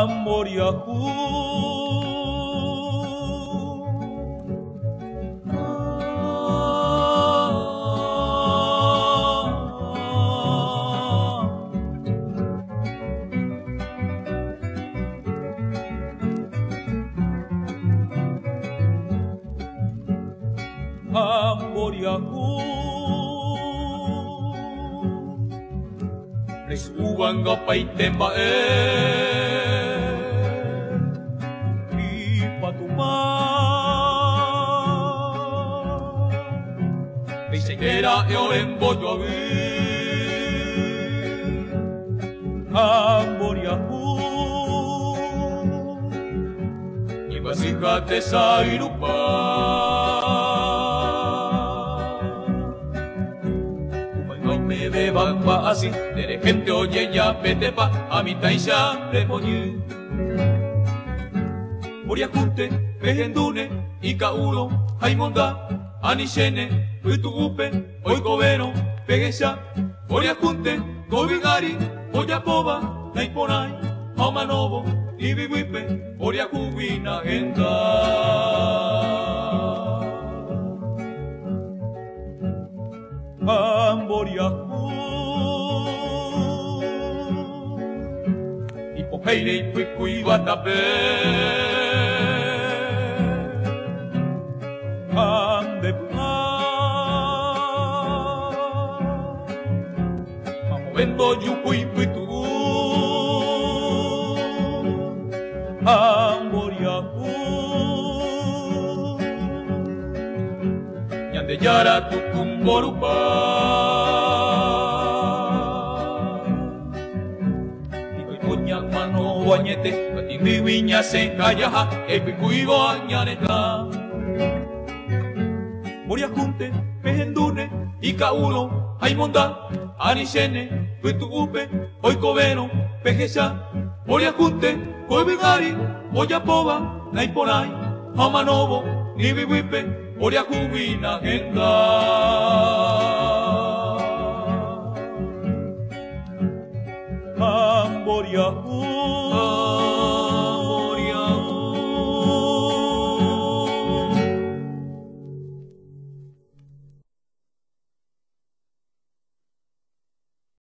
Moriahu. Moriahu. Resuban gapai tembae Ipatuma Beisekera eoren boyoabi Moriahu. Ibasika tesairupa me beban pa así, de gente oye ya vete pa a mi taisha de moñi. Moriakunte, pegendune, ikauro, haimonda, anishene, utuupe, oikobeno, pegesha. Moriakunte, gobigari, oyapoba, naiponai, aumanobo, ibiwipe, moriakubina genda. Moriahu. Ipoheire ipuikui watape Andepuna Mamovendo yupui puitu Moriahu. Ñande yara tukumborupa Guañete, Patimbiwiña se callaja, Epikuigo añaneta. Moriakunte, Pehendune, Ikauro, Haimonda, Anishene, Tuituupe, Oikobeno, Pejesha. Moriakunte, Koibigari, Oyapoba, Naiponai, Hamanobo, Nibiwipe, Moriakubina Genda. Moriahu.